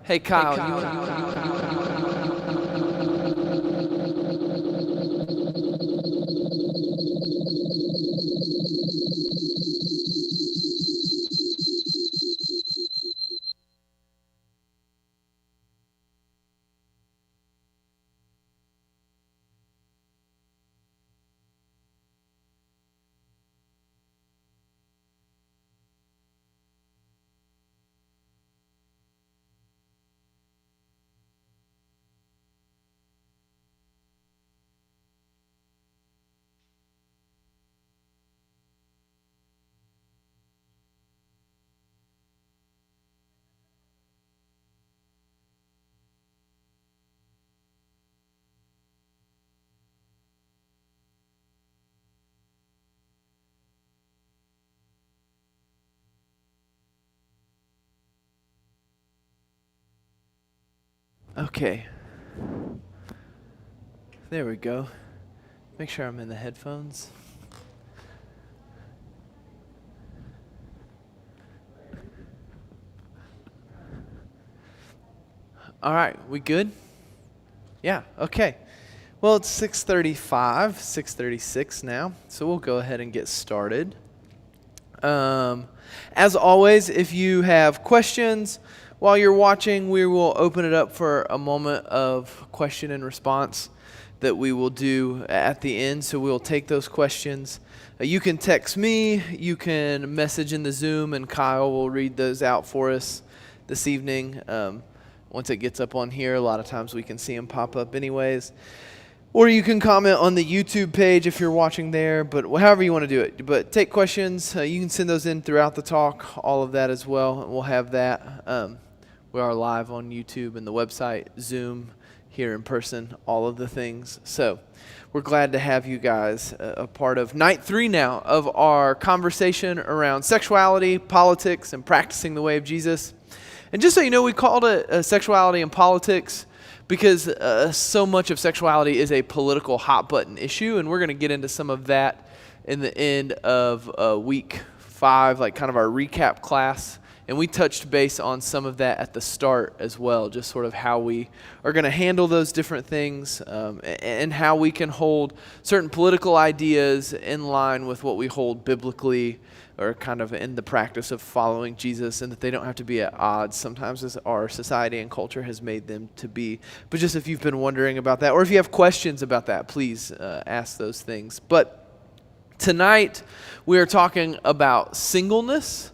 Hey Kyle, okay, there we go. Make sure I'm in the headphones. All right, we good? Yeah, okay. Well, it's 6:35, 6:36 now, so we'll go ahead and get started. As always, if you have questions while you're watching, we will open it up for a moment of question and response that we will do at the end. So we'll take those questions. You can text me, you can message in the Zoom, and Kyle will read those out for us this evening. Once it gets up on here, a lot of times we can see them pop up anyways. Or you can comment on the YouTube page if you're watching there, but however you want to do it. But take questions. You can send those in throughout the talk, all of that as well. And we'll have that. We are live on YouTube and the website, Zoom, here in person, all of the things. So we're glad to have you guys a part of night 3 now of our conversation around sexuality, politics, and practicing the way of Jesus. And just so you know, we called it Sexuality and Politics because so much of sexuality is a political hot-button issue, and we're going to get into some of that in the end of week 5, like kind of our recap class. And we touched base on some of that at the start as well, just sort of how we are going to handle those different things and how we can hold certain political ideas in line with what we hold biblically or kind of in the practice of following Jesus, and that they don't have to be at odds sometimes as our society and culture has made them to be. But just if you've been wondering about that, or if you have questions about that, please ask those things. But tonight we are talking about singleness.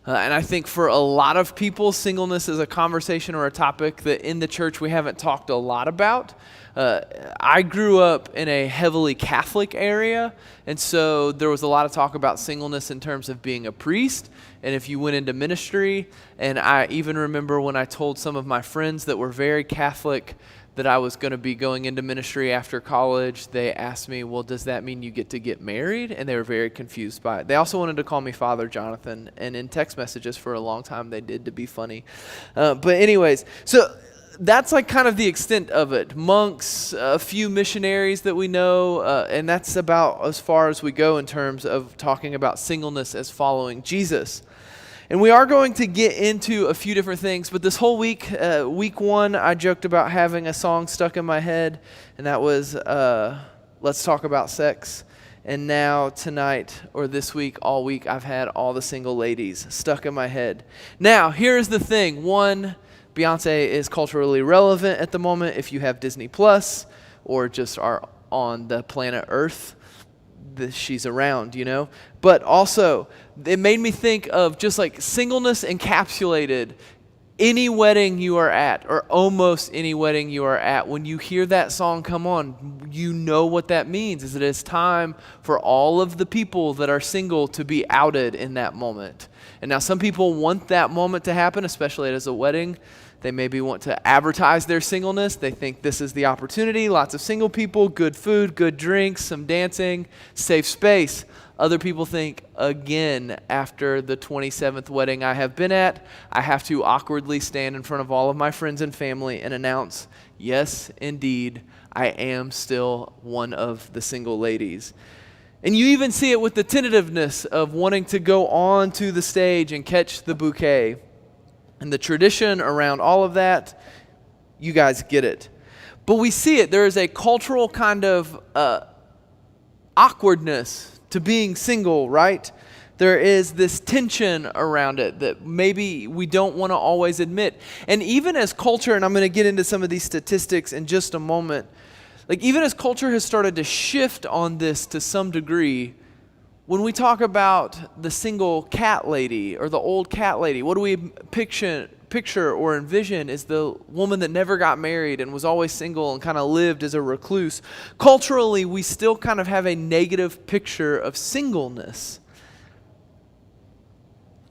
And I think for a lot of people, singleness is a conversation or a topic that in the church we haven't talked a lot about. I grew up in a heavily Catholic area, and so there was a lot of talk about singleness in terms of being a priest and if you went into ministry. And I even remember when I told some of my friends that were very Catholic that I was going to be going into ministry after college, they asked me, well, does that mean you get married? And they were very confused by it. They also wanted to call me Father Jonathan, and in text messages for a long time they did to be funny. But anyways, so that's like kind of the extent of it. Monks, a few missionaries that we know, and that's about as far as we go in terms of talking about singleness as following Jesus. And we are going to get into a few different things, but this whole week, week 1, I joked about having a song stuck in my head, and that was Let's Talk About Sex. And now tonight, or this week, all week, I've had all the single ladies stuck in my head. Now, here's the thing. 1, Beyonce is culturally relevant at the moment if you have Disney Plus or just are on the planet Earth. She's around, you know. But also, it made me think of just like singleness encapsulated any wedding you are at, or almost any wedding you are at. When you hear that song come on, you know what that means, is it is time for all of the people that are single to be outed in that moment. And now some people want that moment to happen, especially as a wedding. They maybe want to advertise their singleness. They think this is the opportunity. Lots of single people, good food, good drinks, some dancing, safe space. Other people think, again, after the 27th wedding I have been at, I have to awkwardly stand in front of all of my friends and family and announce, yes, indeed, I am still one of the single ladies. And you even see it with the tentativeness of wanting to go on to the stage and catch the bouquet. and the tradition around all of that, you guys get it. But we see it. There is a cultural kind of awkwardness to being single, right? There is this tension around it that maybe we don't want to always admit. And even as culture, and I'm going to get into some of these statistics in just a moment, like even as culture has started to shift on this to some degree, when we talk about the single cat lady or the old cat lady, what do we picture or envision is the woman that never got married and was always single and kind of lived as a recluse. Culturally, we still kind of have a negative picture of singleness.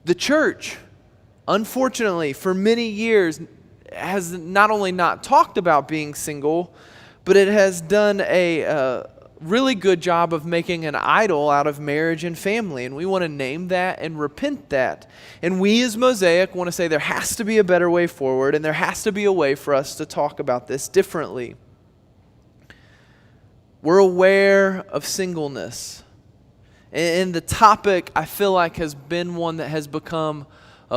The church, unfortunately, for many years has not only not talked about being single, but it has done a really good job of making an idol out of marriage and family, and we want to name that and repent that. And we as Mosaic want to say there has to be a better way forward, and there has to be a way for us to talk about this differently. We're aware of singleness, and the topic I feel like has been one that has become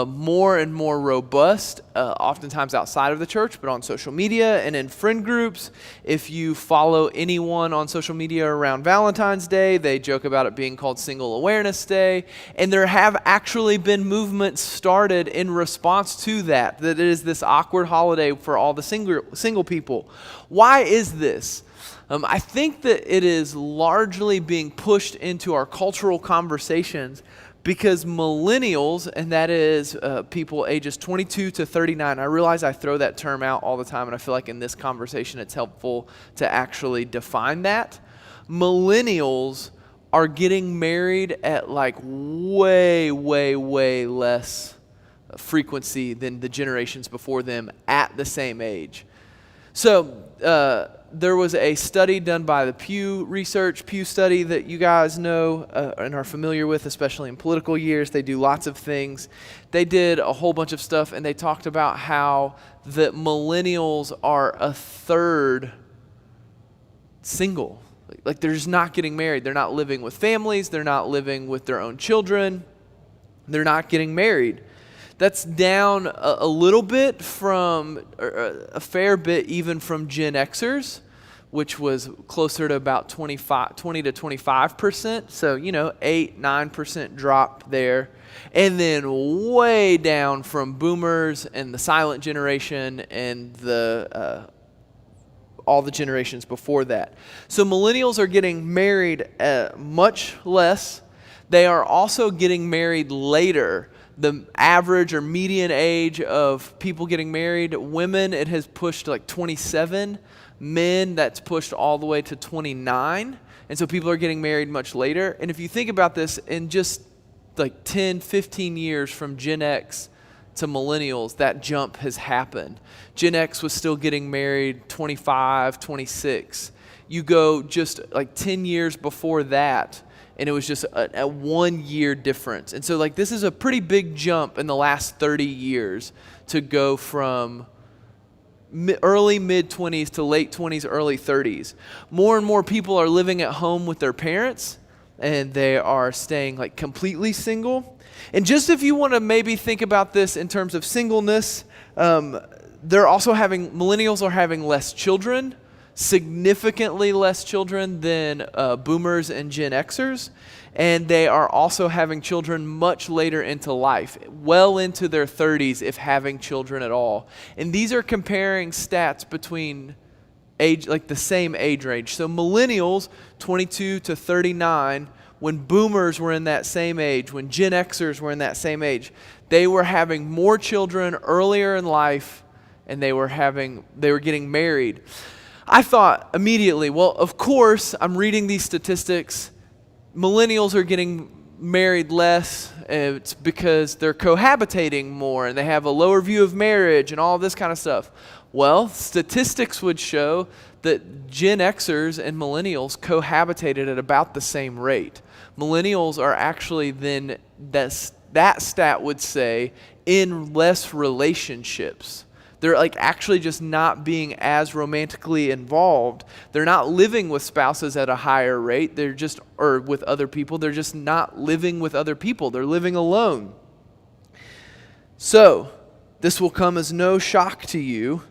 more and more robust, oftentimes outside of the church, but on social media and in friend groups. If you follow anyone on social media around Valentine's Day, they joke about it being called Single Awareness Day. And there have actually been movements started in response to that it is this awkward holiday for all the single people. Why is this? I think that it is largely being pushed into our cultural conversations because millennials, and that is people ages 22 to 39, I realize I throw that term out all the time, and I feel like in this conversation it's helpful to actually define that. Millennials are getting married at like way, way, way less frequency than the generations before them at the same age. So there was a study done by the Pew study that you guys know and are familiar with, especially in political years. They do lots of things. They did a whole bunch of stuff, and they talked about how the millennials are a third single. Like they're just not getting married. They're not living with families. They're not living with their own children. They're not getting married. That's down a little bit from, a fair bit even from Gen Xers, which was closer to about 20 to 25%. So, 8-9% drop there. And then way down from boomers and the silent generation and all the generations before that. So millennials are getting married much less. They are also getting married later. The average or median age of people getting married, women, it has pushed like 27. Men, that's pushed all the way to 29. And so people are getting married much later. And if you think about this, in just like 10, 15 years from Gen X to millennials, that jump has happened. Gen X was still getting married 25, 26. You go just like 10 years before that, and it was just a 1 year difference. And so like this is a pretty big jump in the last 30 years to go from early mid-20s to late 20s, early 30s. More and more people are living at home with their parents, and they are staying like completely single. And just if you want to maybe think about this in terms of singleness, millennials are having less children, significantly less children than boomers and Gen Xers, and they are also having children much later into life, well into their 30s if having children at all. And these are comparing stats between age, like the same age range. So millennials, 22 to 39, when boomers were in that same age, when Gen Xers were in that same age, they were having more children earlier in life, and they were getting married. I thought immediately, well, of course, I'm reading these statistics. Millennials are getting married less. It's because they're cohabitating more and they have a lower view of marriage and all this kind of stuff. Well, statistics would show that Gen Xers and millennials cohabitated at about the same rate. Millennials are actually then, that stat would say, in less relationships. They're like actually just not being as romantically involved. They're not living with spouses at a higher rate. Or with other people. They're just not living with other people. They're living alone. So This will come as no shock to you,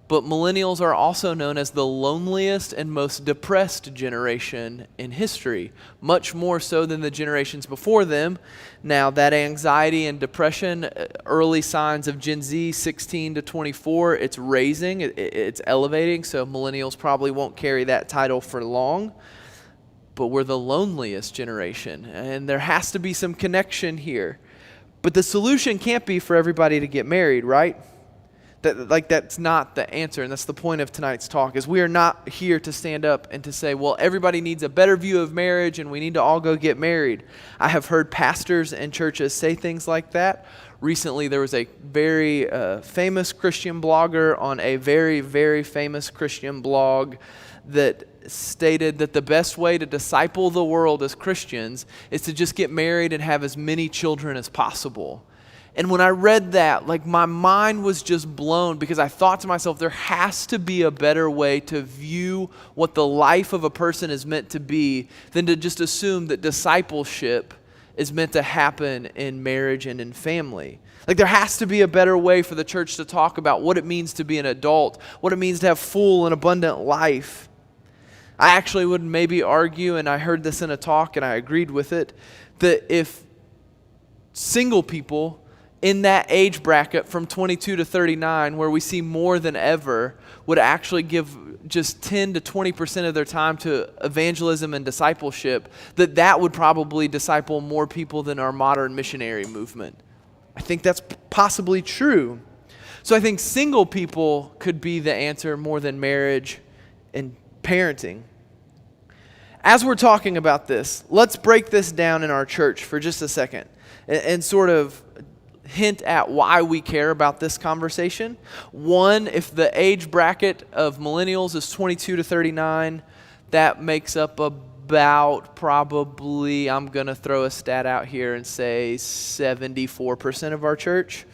but millennials are also known as the loneliest and most depressed generation in history, much more so than the generations before them. Now, that anxiety and depression, early signs of Gen Z, 16 to 24, it's raising, it's elevating, so millennials probably won't carry that title for long. But we're the loneliest generation, and there has to be some connection here. But the solution can't be for everybody to get married, right? That's not the answer, and that's the point of tonight's talk, is we are not here to stand up and to say, well, everybody needs a better view of marriage and we need to all go get married. I have heard pastors and churches say things like that. Recently, there was a very famous Christian blogger on a very, very famous Christian blog that stated that the best way to disciple the world as Christians is to just get married and have as many children as possible. And when I read that, my mind was just blown, because I thought to myself, there has to be a better way to view what the life of a person is meant to be than to just assume that discipleship is meant to happen in marriage and in family. There has to be a better way for the church to talk about what it means to be an adult, what it means to have full and abundant life. I actually would maybe argue, and I heard this in a talk and I agreed with it, that if single people in that age bracket from 22 to 39, where we see more than ever, would actually give just 10 to 20% of their time to evangelism and discipleship, that would probably disciple more people than our modern missionary movement. I think that's possibly true. So I think single people could be the answer more than marriage and parenting. As we're talking about this, let's break this down in our church for just a second and sort of hint at why we care about this conversation. One, if the age bracket of millennials is 22 to 39, that makes up about probably, I'm going to throw a stat out here and say 74% of our church,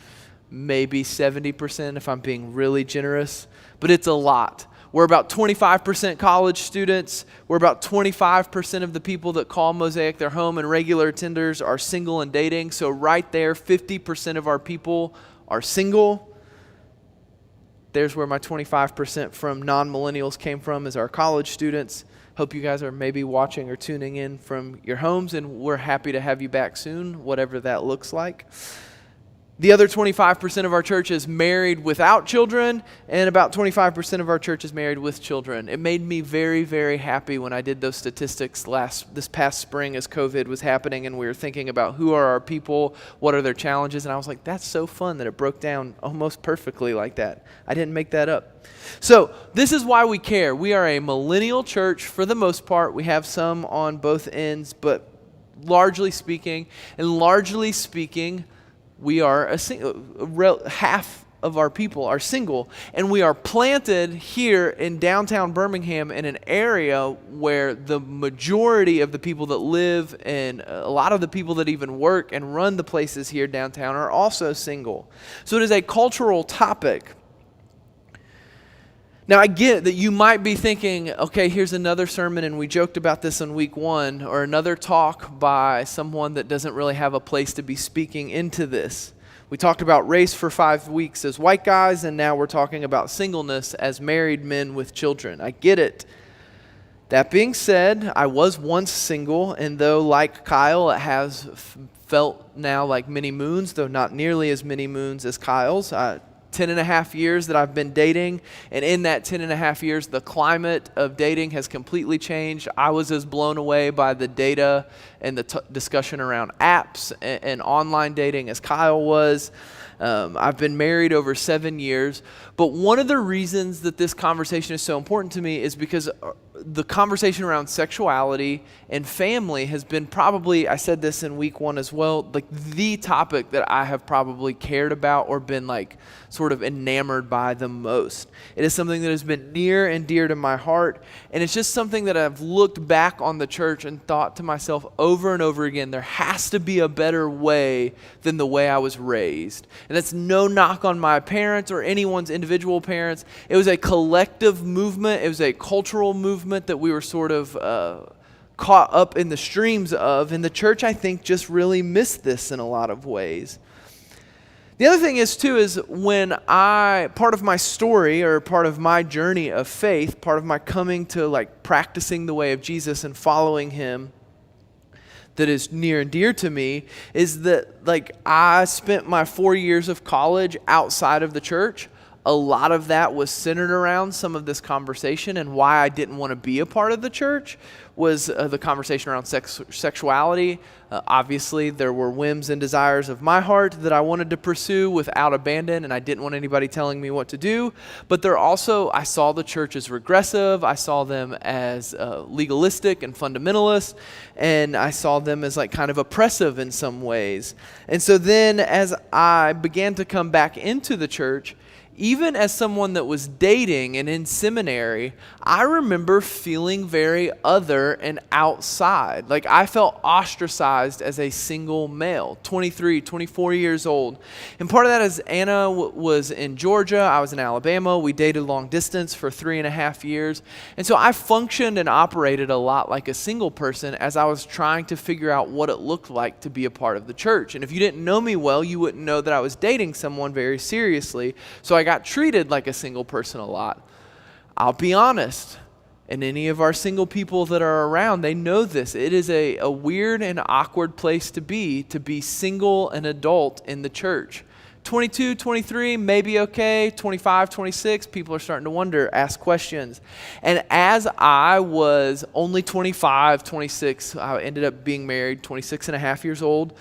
maybe 70% if I'm being really generous, but it's a lot. We're about 25% college students. We're about 25% of the people that call Mosaic their home and regular attenders are single and dating. So right there, 50% of our people are single. There's where my 25% from non-millennials came from, is our college students. Hope you guys are maybe watching or tuning in from your homes, and we're happy to have you back soon, whatever that looks like. The other 25% of our church is married without children, and about 25% of our church is married with children. It made me very, very happy when I did those statistics this past spring as COVID was happening, and we were thinking about who are our people, what are their challenges, and I was like, that's so fun that it broke down almost perfectly like that. I didn't make that up. So this is why we care. We are a millennial church for the most part. We have some on both ends, but largely speaking, we are half of our people are single, and we are planted here in downtown Birmingham in an area where the majority of the people that live and a lot of the people that even work and run the places here downtown are also single. So it is a cultural topic. Now, I get that you might be thinking, okay, here's another sermon, and we joked about this in week 1, or another talk by someone that doesn't really have a place to be speaking into this. We talked about race for 5 weeks as white guys, and now we're talking about singleness as married men with children. I get it. That being said, I was once single, and though like Kyle, it has felt now like many moons, though not nearly as many moons as Kyle's. 10 and a half years that I've been dating, and in that 10 and a half years, the climate of dating has completely changed. I was as blown away by the data and the discussion around apps and online dating as Kyle was. I've been married over 7 years, but one of the reasons that this conversation is so important to me is because the conversation around sexuality and family has been probably, I said this in week 1 as well, like the topic that I have probably cared about or been like sort of enamored by the most. It is something that has been near and dear to my heart, and it's just something that I've looked back on the church and thought to myself over and over again, there has to be a better way than the way I was raised. And that's no knock on my parents or anyone's individual parents. It was a collective movement. It was a cultural movement that we were sort of caught up in the streams of. And the church, I think, just really missed this in a lot of ways. The other thing is too, is part of my story or part of my journey of faith, part of my coming to like practicing the way of Jesus and following him that is near and dear to me, is that like I spent my 4 years of college outside of the church. A lot of that was centered around some of this conversation, and why I didn't want to be a part of the church was the conversation around sexuality. Obviously, there were whims and desires of my heart that I wanted to pursue without abandon, and I didn't want anybody telling me what to do. But I saw the church as regressive. I saw them as legalistic and fundamentalist, and I saw them as like kind of oppressive in some ways. And so then as I began to come back into the church, even as someone that was dating and in seminary, I remember feeling very other and outside. Like I felt ostracized as a single male, 23, 24 years old. And part of that is Anna was in Georgia, I was in Alabama. We dated long distance for 3.5 years. And so I functioned and operated a lot like a single person as I was trying to figure out what it looked like to be a part of the church. And if you didn't know me well, you wouldn't know that I was dating someone very seriously. So I got treated like a single person a lot. I'll be honest, and any of our single people that are around, they know this. It is a weird and awkward place to be single and adult in the church. 22, 23, maybe okay. 25, 26, people are starting to wonder, ask questions. And as I was only 25, 26, I ended up being married, 26 and a half years old.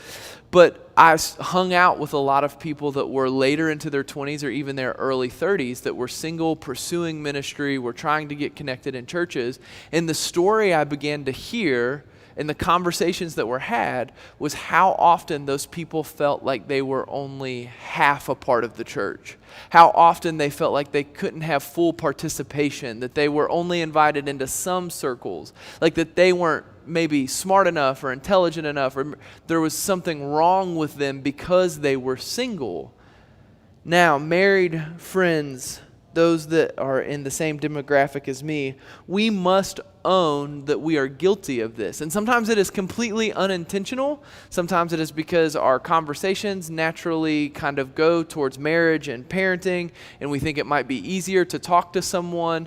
But I hung out with a lot of people that were later into their 20s or even their early 30s that were single, pursuing ministry, were trying to get connected in churches. And the story I began to hear and the conversations that were had was how often those people felt like they were only half a part of the church. How often they felt like they couldn't have full participation, that they were only invited into some circles, like that they weren't maybe smart enough or intelligent enough, or there was something wrong with them because they were single. Now, married friends, those that are in the same demographic as me, we must own that we are guilty of this. And sometimes it is completely unintentional. Sometimes it is because our conversations naturally kind of go towards marriage and parenting, and we think it might be easier to talk to someone.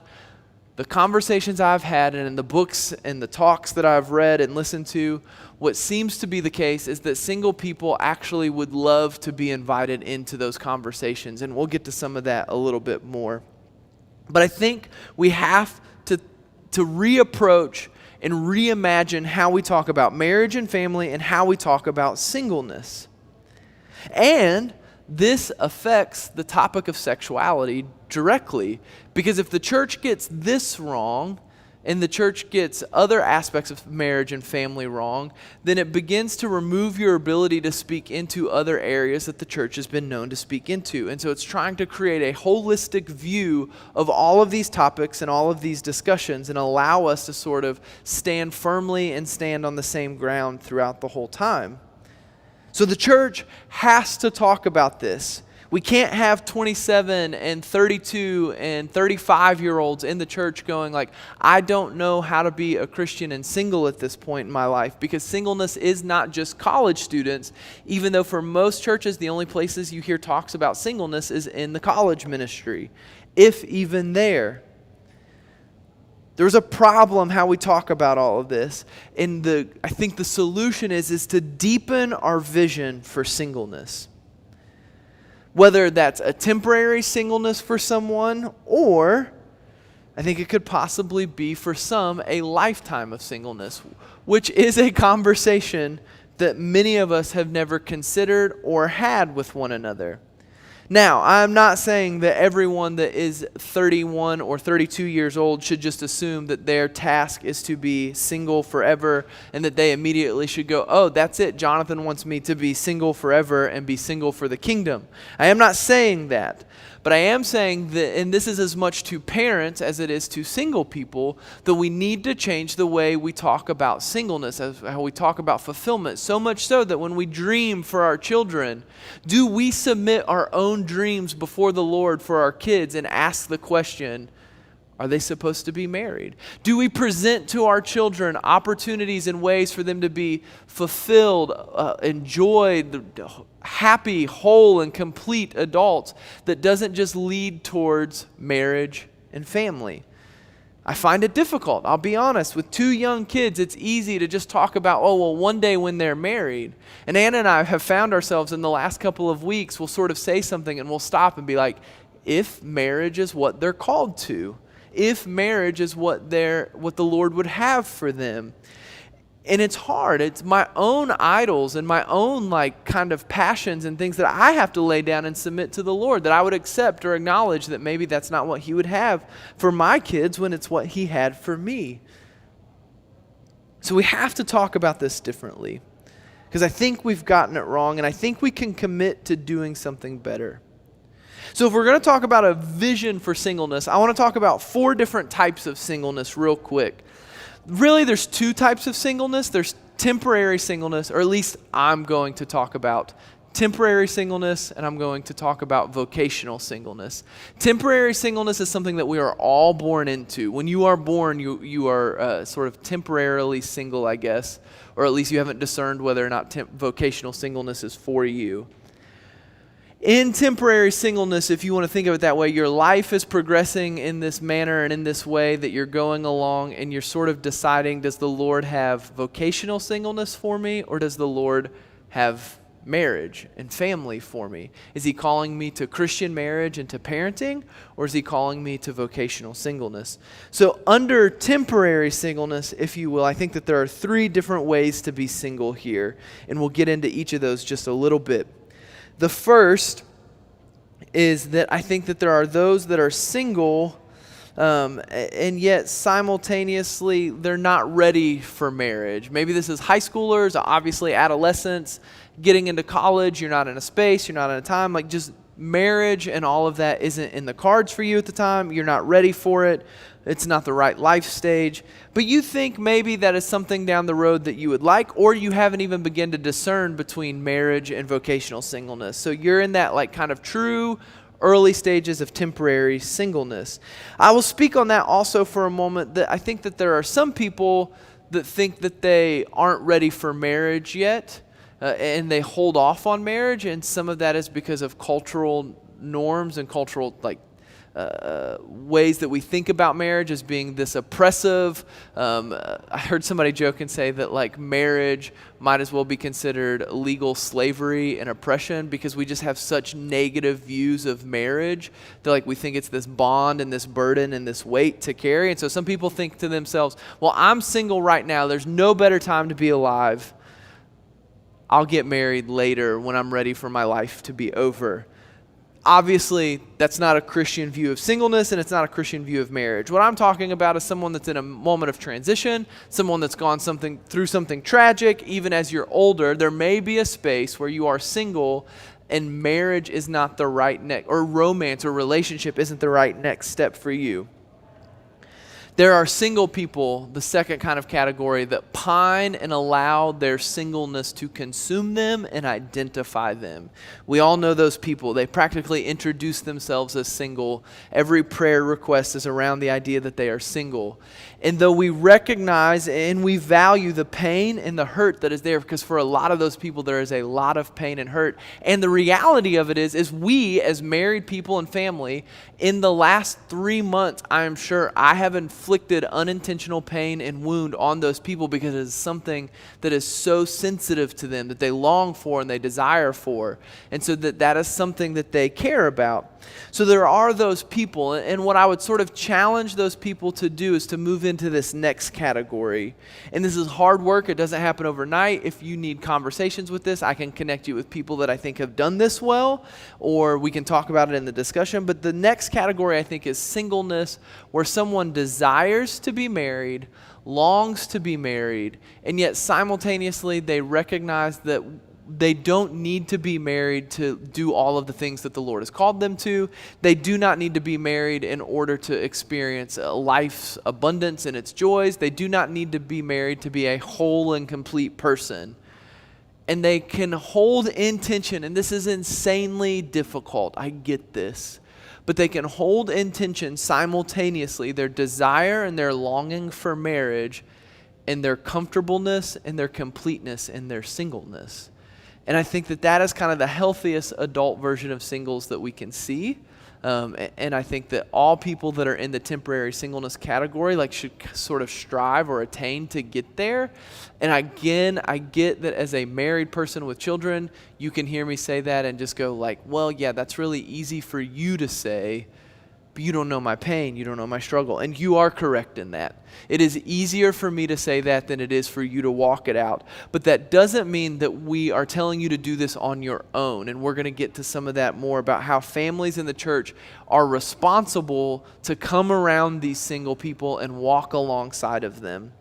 The conversations I've had and in the books and the talks that I've read and listened to, what seems to be the case is that single people actually would love to be invited into those conversations. And we'll get to some of that a little bit more. But I think we have to reapproach and reimagine how we talk about marriage and family and how we talk about singleness. And this affects the topic of sexuality directly, because if the church gets this wrong and the church gets other aspects of marriage and family wrong, then it begins to remove your ability to speak into other areas that the church has been known to speak into. And so it's trying to create a holistic view of all of these topics and all of these discussions and allow us to sort of stand firmly and stand on the same ground throughout the whole time. So the church has to talk about this. We can't have 27 and 32 and 35-year-olds in the church going like, I don't know how to be a Christian and single at this point in my life, because singleness is not just college students, even though for most churches, the only places you hear talks about singleness is in the college ministry, if even there. There's a problem how we talk about all of this. And I think the solution is to deepen our vision for singleness. Whether that's a temporary singleness for someone, or I think it could possibly be for some a lifetime of singleness, which is a conversation that many of us have never considered or had with one another. Now, I'm not saying that everyone that is 31 or 32 years old should just assume that their task is to be single forever and that they immediately should go, oh, that's it. Jonathan wants me to be single forever and be single for the kingdom. I am not saying that. But I am saying that, and this is as much to parents as it is to single people, that we need to change the way we talk about singleness, as how we talk about fulfillment. So much so that when we dream for our children, do we submit our own dreams before the Lord for our kids and ask the question, Are they supposed to be married? Do we present to our children opportunities and ways for them to be fulfilled, enjoyed, happy, whole, and complete adults that doesn't just lead towards marriage and family? I find it difficult. I'll be honest. With 2 young kids, it's easy to just talk about, oh, well, one day when they're married. And Anna and I have found ourselves in the last couple of weeks, we'll sort of say something and we'll stop and be like, if marriage is what they're called to, if marriage is what the Lord would have for them. And it's hard. It's my own idols and my own kind of passions and things that I have to lay down and submit to the Lord, that I would accept or acknowledge that maybe that's not what He would have for my kids when it's what He had for me. So we have to talk about this differently, because I think we've gotten it wrong, and I think we can commit to doing something better. So if we're going to talk about a vision for singleness, I want to talk about 4 different types of singleness real quick. Really, there's 2 types of singleness. There's temporary singleness, or at least I'm going to talk about temporary singleness, and I'm going to talk about vocational singleness. Temporary singleness is something that we are all born into. When you are born, you are sort of temporarily single, I guess, or at least you haven't discerned whether or not vocational singleness is for you. In temporary singleness, if you want to think of it that way, your life is progressing in this manner and in this way that you're going along, and you're sort of deciding, does the Lord have vocational singleness for me, or does the Lord have marriage and family for me? Is He calling me to Christian marriage and to parenting, or is He calling me to vocational singleness? So under temporary singleness, if you will, I think that there are 3 different ways to be single here, and we'll get into each of those just a little bit. The first is that I think that there are those that are single, and yet simultaneously they're not ready for marriage. Maybe this is high schoolers, obviously adolescents, getting into college. You're not in a space, you're not in a time, just marriage and all of that isn't in the cards for you at the time. You're not ready for it. It's not the right life stage. But you think maybe that is something down the road that you would like, or you haven't even begun to discern between marriage and vocational singleness. So you're in that kind of true early stages of temporary singleness. I will speak on that also for a moment, that I think that there are some people that think that they aren't ready for marriage yet, and they hold off on marriage, and some of that is because of cultural norms and cultural ways that we think about marriage as being this oppressive. I heard somebody joke and say that marriage might as well be considered legal slavery and oppression, because we just have such negative views of marriage that we think it's this bond and this burden and this weight to carry. And so some people think to themselves, well, I'm single right now. There's no better time to be alive. I'll get married later when I'm ready for my life to be over. Obviously, that's not a Christian view of singleness, and it's not a Christian view of marriage. What I'm talking about is someone that's in a moment of transition, someone that's gone through something tragic. Even as you're older, there may be a space where you are single and marriage is not the right or romance or relationship isn't the right next step for you. There are single people, the second kind of category, that pine and allow their singleness to consume them and identify them. We all know those people. They practically introduce themselves as single. Every prayer request is around the idea that they are single. And though we recognize and we value the pain and the hurt that is there, because for a lot of those people there is a lot of pain and hurt. And the reality of it is we as married people and family, in the last 3 months, I am sure I have inflicted unintentional pain and wound on those people, because it is something that is so sensitive to them, that they long for and they desire for. And so that is something that they care about. So there are those people, and what I would sort of challenge those people to do is to move into this next category. And this is hard work. It doesn't happen overnight. If you need conversations with this, I can connect you with people that I think have done this well, or we can talk about it in the discussion. But the next category, I think, is singleness, where someone desires to be married, longs to be married, and yet simultaneously they recognize that they don't need to be married to do all of the things that the Lord has called them to. They do not need to be married in order to experience life's abundance and its joys. They do not need to be married to be a whole and complete person. And they can hold in tension, and this is insanely difficult. I get this. but they can hold in tension simultaneously their desire and their longing for marriage and their comfortableness and their completeness in their singleness. And I think that that is kind of the healthiest adult version of singles that we can see. And I think that all people that are in the temporary singleness category should sort of strive or attain to get there. And again, I get that as a married person with children, you can hear me say that and just go well, yeah, that's really easy for you to say, but you don't know my pain, you don't know my struggle. And you are correct in that. It is easier for me to say that than it is for you to walk it out. But that doesn't mean that we are telling you to do this on your own. And we're going to get to some of that more about how families in the church are responsible to come around these single people and walk alongside of them.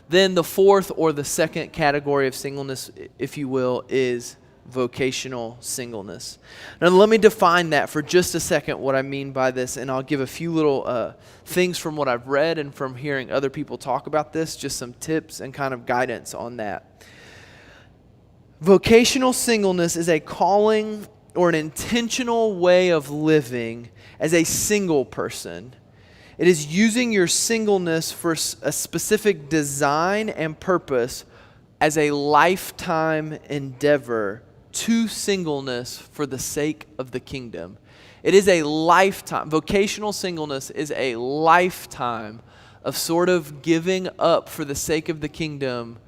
Then the fourth or the second category of singleness, if you will, is vocational singleness. Now let me define that for just a second, what I mean by this, and I'll give a few little things from what I've read and from hearing other people talk about this, just some tips and kind of guidance on that. Vocational singleness is a calling or an intentional way of living as a single person. It is using your singleness for a specific design and purpose as a lifetime endeavor to singleness for the sake of the kingdom. It is a lifetime. Vocational singleness is a lifetime of sort of giving up for the sake of the kingdom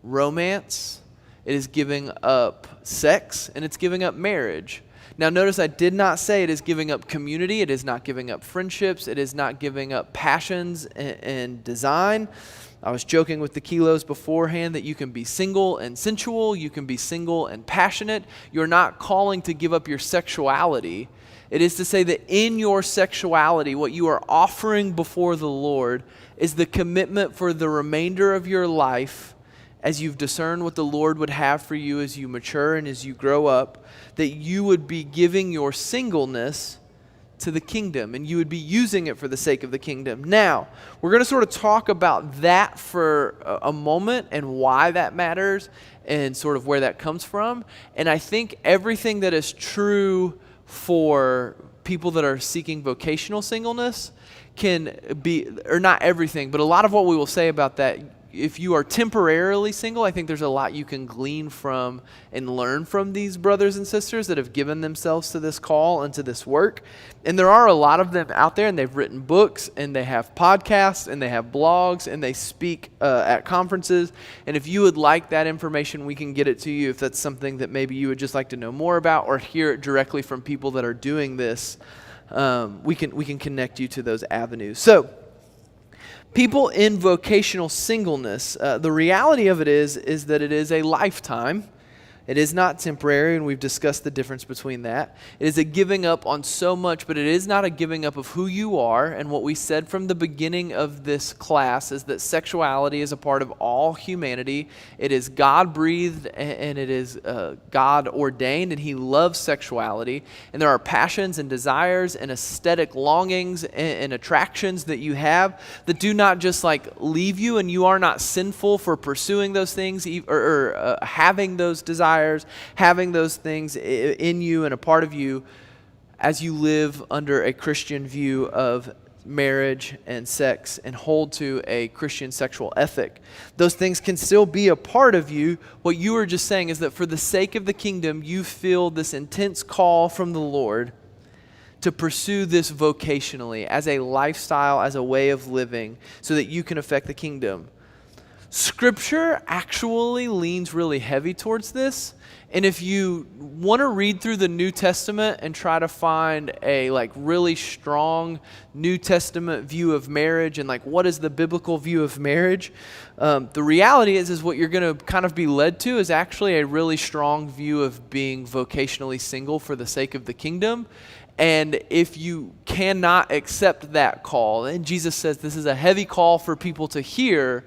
romance. It is giving up sex, and it's giving up marriage. Now notice I did not say it is giving up community. It is not giving up friendships. It is not giving up passions and design. I was joking with the kilos beforehand that you can be single and sensual. You can be single and passionate. You're not calling to give up your sexuality. It is to say that in your sexuality, what you are offering before the Lord is the commitment for the remainder of your life as you've discerned what the Lord would have for you as you mature and as you grow up, that you would be giving your singleness to the kingdom, and you would be using it for the sake of the kingdom. Now, we're going to sort of talk about that for a moment and why that matters and sort of where that comes from. And I think everything that is true for people that are seeking vocational singleness can be, or not everything, but a lot of what we will say about that. If you are temporarily single, I think there's a lot you can glean from and learn from these brothers and sisters that have given themselves to this call and to this work. And there are a lot of them out there, and they've written books, and they have podcasts, and they have blogs, and they speak at conferences. And if you would like that information, we can get it to you if that's something that maybe you would just like to know more about or hear it directly from people that are doing this. We can connect you to those avenues. So, people in vocational singleness, the reality of it is that it is a lifetime. It is not temporary, and we've discussed the difference between that. It is a giving up on so much, but it is not a giving up of who you are. And what we said from the beginning of this class is that sexuality is a part of all humanity. It is God-breathed, and it is God-ordained, and He loves sexuality. And there are passions and desires and aesthetic longings and attractions that you have that do not just leave you, and you are not sinful for pursuing those things or having those desires, having those things in you and a part of you as you live under a Christian view of marriage and sex and hold to a Christian sexual ethic. Those things can still be a part of you. What you are just saying is that for the sake of the kingdom, you feel this intense call from the Lord to pursue this vocationally as a lifestyle, as a way of living, so that you can affect the kingdom. Scripture actually leans really heavy towards this. And if you want to read through the New Testament and try to find a really strong New Testament view of marriage and what is the biblical view of marriage, the reality is what you're going to kind of be led to is actually a really strong view of being vocationally single for the sake of the kingdom. And if you cannot accept that call, and Jesus says this is a heavy call for people to hear,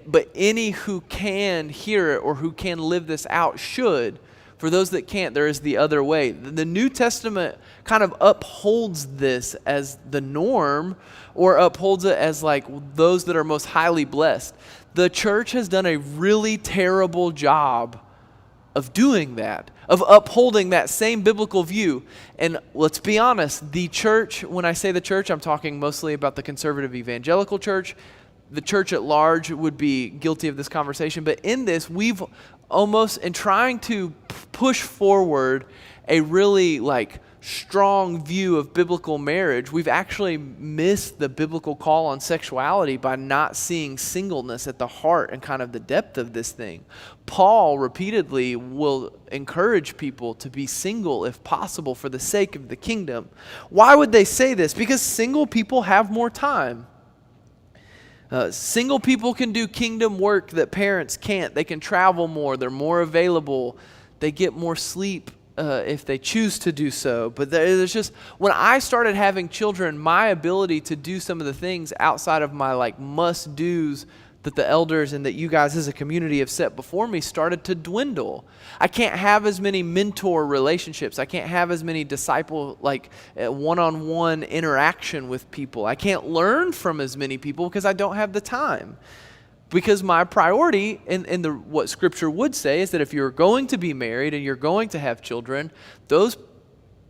but any who can hear it or who can live this out should. For those that can't, there is the other way. The New Testament kind of upholds this as the norm, or upholds it as those that are most highly blessed. The church has done a really terrible job of doing that, of upholding that same biblical view. And let's be honest, the church, when I say the church, I'm talking mostly about the conservative evangelical church. The church at large would be guilty of this conversation. But in this, we've almost, in trying to push forward a really strong view of biblical marriage, we've actually missed the biblical call on sexuality by not seeing singleness at the heart and kind of the depth of this thing. Paul repeatedly will encourage people to be single if possible for the sake of the kingdom. Why would they say this? Because single people have more time. Single people can do kingdom work that parents can't. They can travel more. They're more available. They get more sleep if they choose to do so. But there's just, when I started having children, my ability to do some of the things outside of my must-dos that the elders and that you guys as a community have set before me started to dwindle. I can't have as many mentor relationships. I can't have as many disciple, one-on-one interaction with people. I can't learn from as many people because I don't have the time. Because my priority in what Scripture would say is that if you're going to be married and you're going to have children, those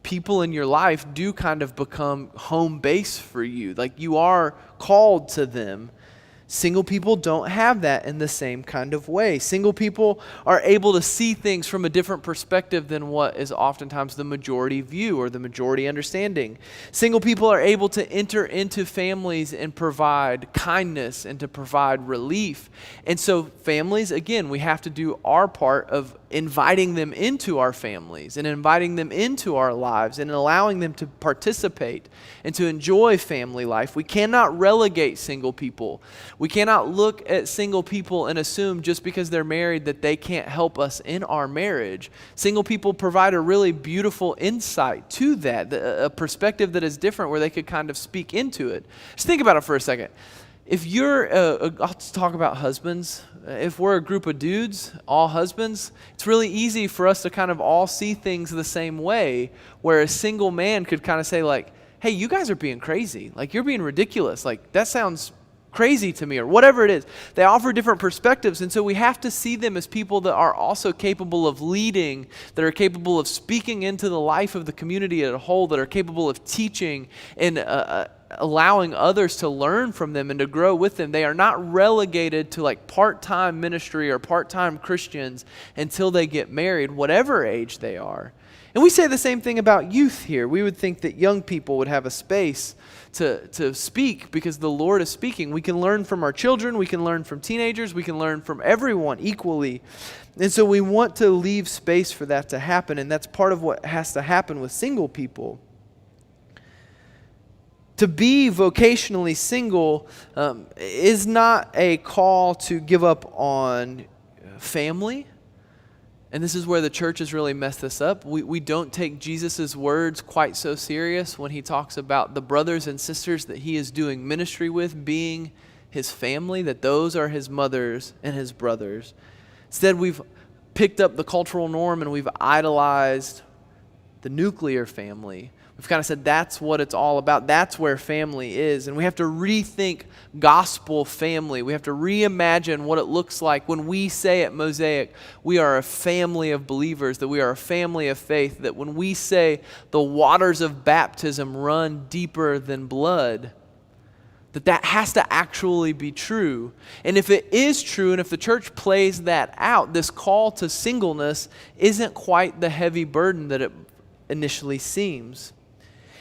people in your life do kind of become home base for you. You are called to them. Single people don't have that in the same kind of way. Single people are able to see things from a different perspective than what is oftentimes the majority view or the majority understanding. Single people are able to enter into families and provide kindness and to provide relief. And so families, again, we have to do our part of inviting them into our families and inviting them into our lives and allowing them to participate and to enjoy family life. We cannot relegate single people. We cannot look at single people and assume just because they're married that they can't help us in our marriage. Single people provide a really beautiful insight to that, a perspective that is different where they could kind of speak into it. Just think about it for a second. If you're, I'll talk about husbands. If we're a group of dudes, all husbands, it's really easy for us to kind of all see things the same way, where a single man could kind of say hey, you guys are being crazy. You're being ridiculous. That sounds crazy to me, or whatever it is. They offer different perspectives, and so we have to see them as people that are also capable of leading, that are capable of speaking into the life of the community as a whole, that are capable of teaching and allowing others to learn from them and to grow with them. They are not relegated to part-time ministry or part-time Christians until they get married, whatever age they are. And we say the same thing about youth here. We would think that young people would have a space to speak because the Lord is speaking. We can learn from our children. We can learn from teenagers. We can learn from everyone equally. And so we want to leave space for that to happen, and that's part of what has to happen with single people. To be vocationally single is not a call to give up on family. And this is where the church has really messed this up. We don't take Jesus' words quite so serious when he talks about the brothers and sisters that he is doing ministry with being his family, that those are his mothers and his brothers. Instead, we've picked up the cultural norm and we've idolized the nuclear family. We've kind of said that's what it's all about. That's where family is. And we have to rethink gospel family. We have to reimagine what it looks like when we say at Mosaic, we are a family of believers, that we are a family of faith, that when we say the waters of baptism run deeper than blood, that has to actually be true. And if it is true, and if the church plays that out, this call to singleness isn't quite the heavy burden that it initially seems.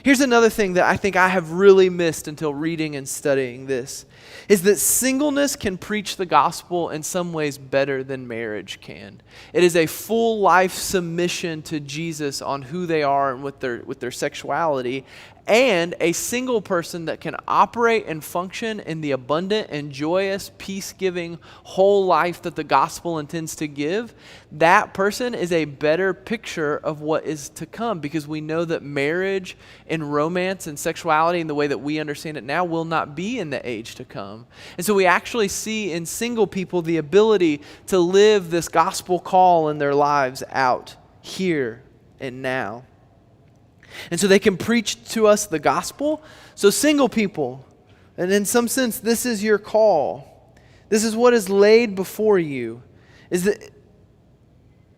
Here's another thing that I think I have really missed until reading and studying this, is that singleness can preach the gospel in some ways better than marriage can. It is a full life submission to Jesus on who they are and with their sexuality, and a single person that can operate and function in the abundant and joyous, peace-giving whole life that the gospel intends to give. That person is a better picture of what is to come, because we know that marriage and romance and sexuality in the way that we understand it now will not be in the age to come. And so we actually see in single people the ability to live this gospel call in their lives out here and now. And so they can preach to us the gospel. So single people, and in some sense, this is your call. This is what is laid before you, is that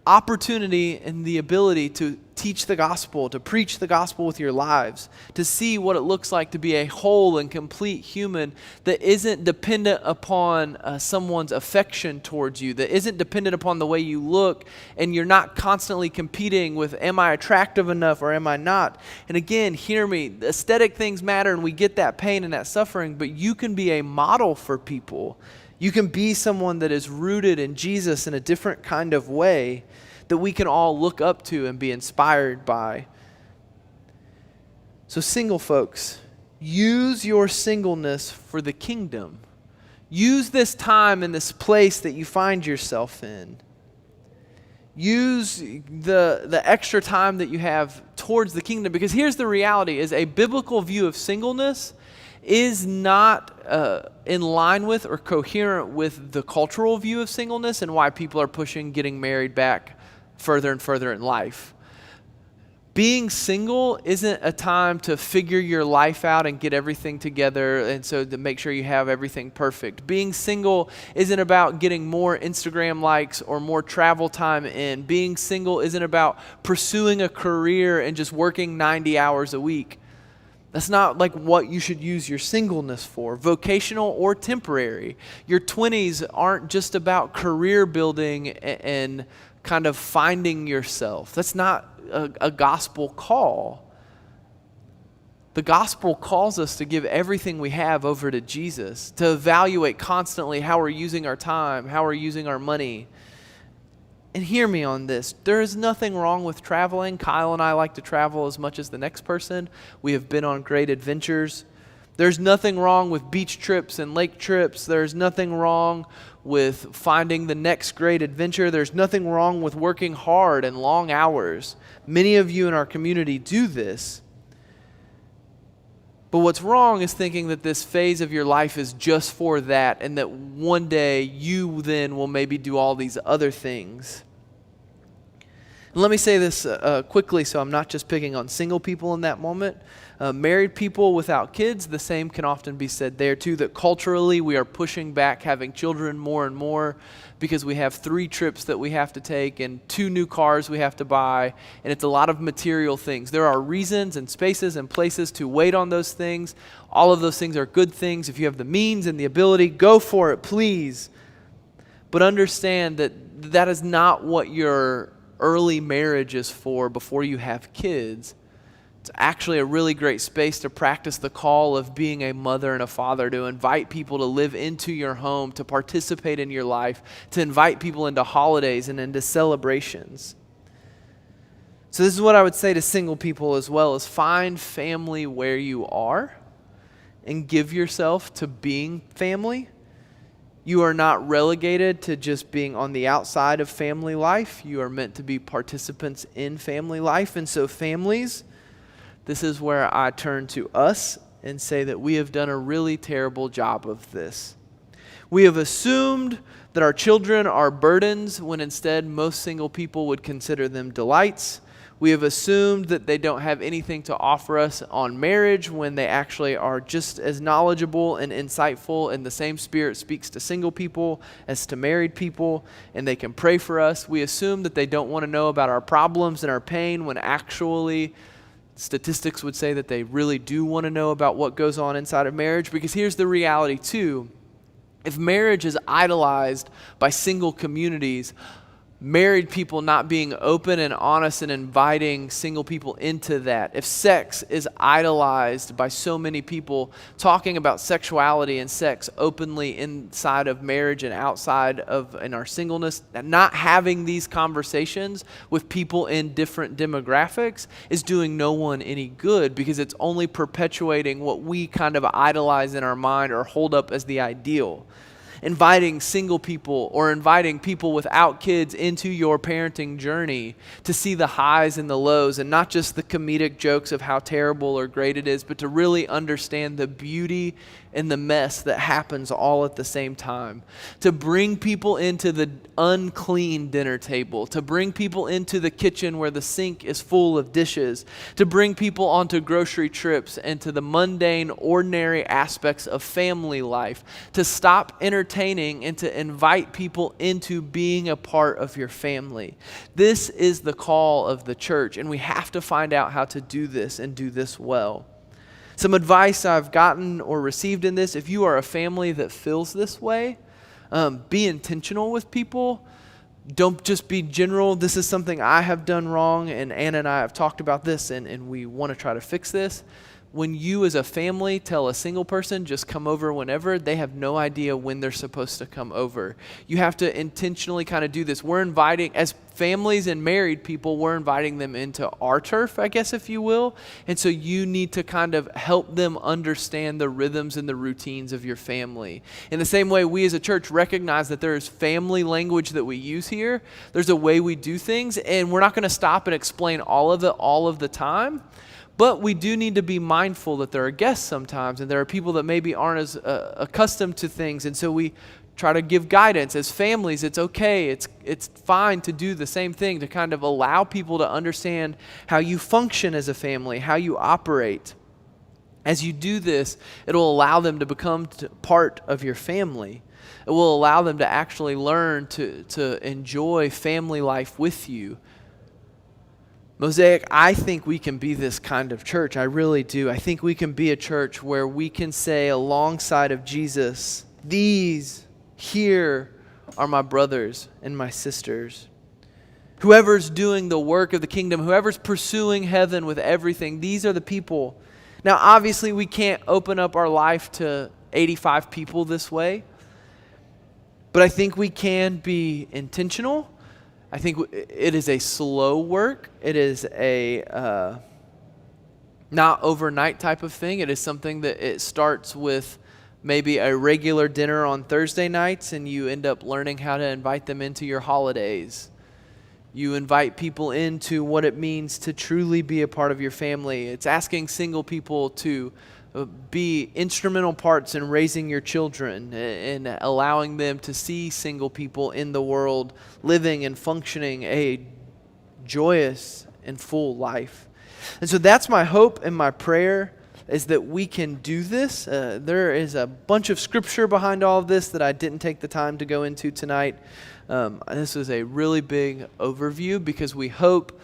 opportunity and the ability to teach the gospel, to preach the gospel with your lives, to see what it looks like to be a whole and complete human that isn't dependent upon someone's affection towards you, that isn't dependent upon the way you look, and you're not constantly competing with, am I attractive enough or am I not? And again, hear me, aesthetic things matter and we get that pain and that suffering, but you can be a model for people. You can be someone that is rooted in Jesus in a different kind of way that we can all look up to and be inspired by. So single folks, use your singleness for the kingdom. Use this time and this place that you find yourself in. Use the extra time that you have towards the kingdom, because here's the reality, is a biblical view of singleness is not in line with or coherent with the cultural view of singleness and why people are pushing getting married back further and further in life. Being single isn't a time to figure your life out and get everything together and so to make sure you have everything perfect. Being single isn't about getting more Instagram likes or more travel time in. Being single isn't about pursuing a career and just working 90 hours a week. That's not like what you should use your singleness for, vocational or temporary. Your 20s aren't just about career building and kind of finding yourself. That's not a gospel call. The gospel calls us to give everything we have over to Jesus, to evaluate constantly how we're using our time, how we're using our money. And hear me on this. There is nothing wrong with traveling. Kyle and I like to travel as much as the next person. We have been on great adventures. There's nothing wrong with beach trips and lake trips. There's nothing wrong with finding the next great adventure. There's nothing wrong with working hard and long hours. Many of you in our community do this. But what's wrong is thinking that this phase of your life is just for that and that one day you then will maybe do all these other things. And let me say this quickly so I'm not just picking on single people in that moment. Married people without kids, the same can often be said there too, that culturally we are pushing back having children more and more because we have 3 trips that we have to take and 2 new cars we have to buy, and it's a lot of material things. There are reasons and spaces and places to wait on those things. All of those things are good things. If you have the means and the ability, go for it, please. But understand that that is not what your early marriage is for before you have kids. It's actually a really great space to practice the call of being a mother and a father, to invite people to live into your home, to participate in your life, to invite people into holidays and into celebrations. So this is what I would say to single people as well, is find family where you are and give yourself to being family. You are not relegated to just being on the outside of family life. You are meant to be participants in family life. And so families, this is where I turn to us and say that we have done a really terrible job of this. We have assumed that our children are burdens when instead most single people would consider them delights. We have assumed that they don't have anything to offer us on marriage when they actually are just as knowledgeable and insightful, and the same Spirit speaks to single people as to married people, and they can pray for us. We assume that they don't want to know about our problems and our pain when actually statistics would say that they really do want to know about what goes on inside of marriage, because here's the reality too. If marriage is idolized by single communities, married people not being open and honest and inviting single people into that, if sex is idolized by so many people talking about sexuality and sex openly inside of marriage and outside of in our singleness, not having these conversations with people in different demographics is doing no one any good, because it's only perpetuating what we kind of idolize in our mind or hold up as the ideal. Inviting single people or inviting people without kids into your parenting journey to see the highs and the lows, and not just the comedic jokes of how terrible or great it is, but to really understand the beauty and the mess that happens all at the same time. To bring people into the unclean dinner table, to bring people into the kitchen where the sink is full of dishes, to bring people onto grocery trips and to the mundane, ordinary aspects of family life, to stop entertaining entertaining and to invite people into being a part of your family. This is the call of the church, and we have to find out how to do this and do this well. Some advice I've gotten or received in this: if you are a family that feels this way, be intentional with people. Don't just be general. This is something I have done wrong, and Anna and I have talked about this, and we want to try to fix this. When you as a family tell a single person, just come over whenever, they have no idea when they're supposed to come over. You have to intentionally kind of do this. We're inviting, as families and married people, we're inviting them into our turf, I guess, if you will. And so you need to kind of help them understand the rhythms and the routines of your family. In the same way, we as a church recognize that there is family language that we use here. There's a way we do things, and we're not going to stop and explain all of it all of the time. But we do need to be mindful that there are guests sometimes, and there are people that maybe aren't as accustomed to things. And so we try to give guidance. As families, it's okay. It's fine to do the same thing, to kind of allow people to understand how you function as a family, how you operate. As you do this, it'll allow them to become part of your family. It will allow them to actually learn to enjoy family life with you. Mosaic, I think we can be this kind of church. I really do. I think we can be a church where we can say alongside of Jesus, these here are my brothers and my sisters. Whoever's doing the work of the kingdom, whoever's pursuing heaven with everything, these are the people. Now, obviously, we can't open up our life to 85 people this way, but I think we can be intentional. I think it is a slow work. It is a not overnight type of thing. It is something that it starts with maybe a regular dinner on Thursday nights, and you end up learning how to invite them into your holidays. You invite people into what it means to truly be a part of your family. It's asking single people to be instrumental parts in raising your children and allowing them to see single people in the world living and functioning a joyous and full life. And so that's my hope and my prayer, is that we can do this. There is a bunch of scripture behind all of this that I didn't take the time to go into tonight. This is a really big overview because we hope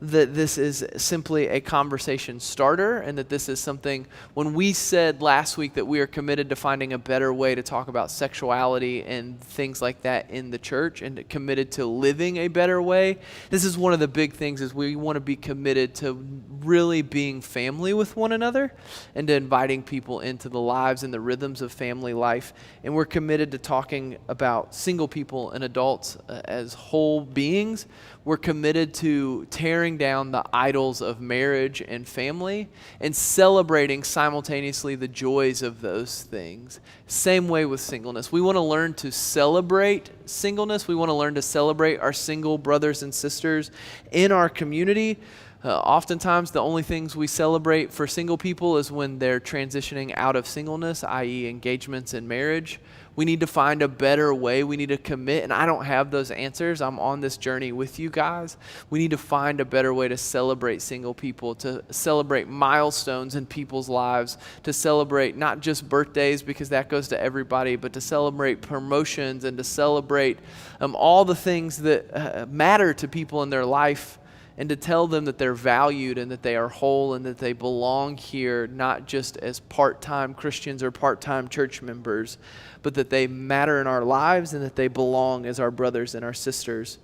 that this is simply a conversation starter, and that this is something, when we said last week that we are committed to finding a better way to talk about sexuality and things like that in the church, and committed to living a better way, this is one of the big things, is we want to be committed to really being family with one another and to inviting people into the lives and the rhythms of family life. And we're committed to talking about single people and adults as whole beings. We're committed to tearing down the idols of marriage and family and celebrating simultaneously the joys of those things. Same way with singleness. We want to learn to celebrate singleness. We want to learn to celebrate our single brothers and sisters in our community. Oftentimes, the only things we celebrate for single people is when they're transitioning out of singleness, i.e. engagements in marriage. We need to find a better way. We need to commit, and I don't have those answers. I'm on this journey with you guys. We need to find a better way to celebrate single people, to celebrate milestones in people's lives, to celebrate not just birthdays, because that goes to everybody, but to celebrate promotions and to celebrate all the things that matter to people in their life, and to tell them that they're valued and that they are whole and that they belong here, not just as part-time Christians or part-time church members, but that they matter in our lives and that they belong as our brothers and our sisters.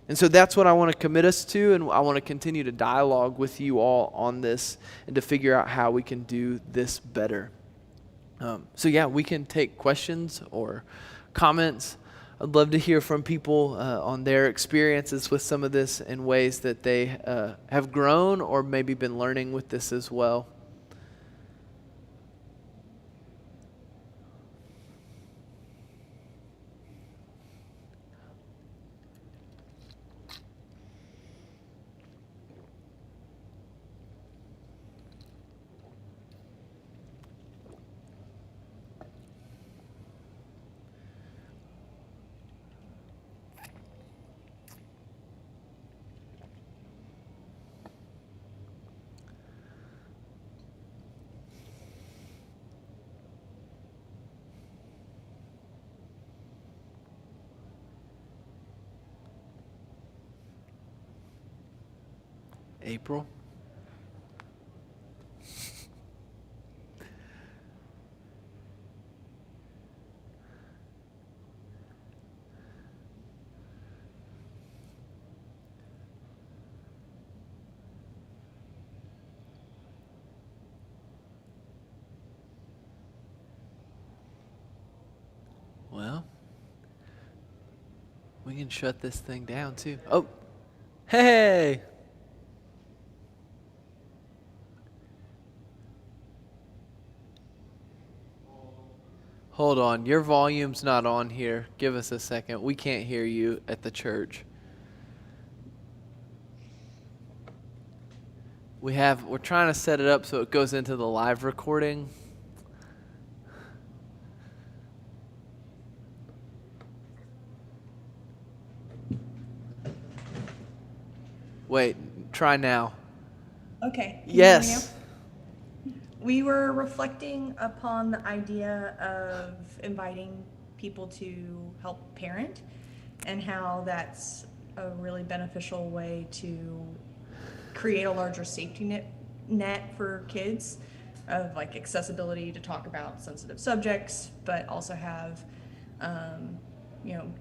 And so that's what I want to commit us to, and I want to continue to dialogue with you all on this and to figure out how we can do this better. We can take questions or comments. I'd love to hear from people on their experiences with some of this in ways that they have grown or maybe been learning with this as well. April? Well, we can shut this thing down too. Oh, hey! Hold on, your volume's not on here. Give us a second. We can't hear you at the church. We're trying to set it up so it goes into the live recording. Wait, try now. Okay. Can Yes. you hear me now? We were reflecting upon the idea of inviting people to help parent and how that's a really beneficial way to create a larger safety net for kids of like accessibility to talk about sensitive subjects, but also have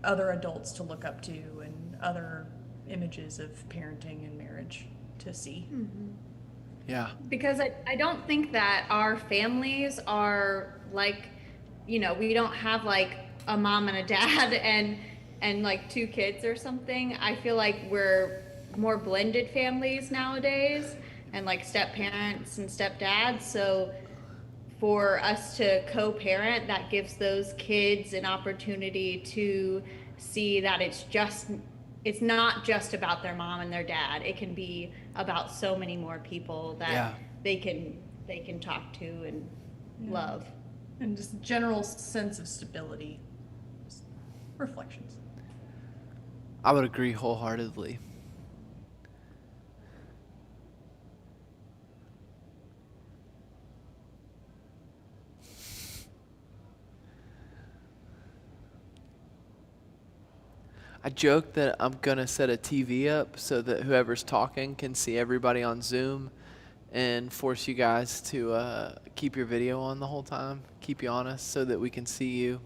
other adults to look up to and other images of parenting and marriage to see. Yeah. Because I don't think that our families are like, we don't have like a mom and a dad and like two kids or something. I feel like we're more blended families nowadays and like step parents and stepdads. So for us to co-parent, that gives those kids an opportunity to see that it's not just about their mom and their dad. It can be about so many more people that Yeah. they can talk to and love. And just general sense of stability. Just reflections. I would agree wholeheartedly. I joke that I'm going to set a TV up so that whoever's talking can see everybody on Zoom and force you guys to keep your video on the whole time, keep you honest so that we can see you.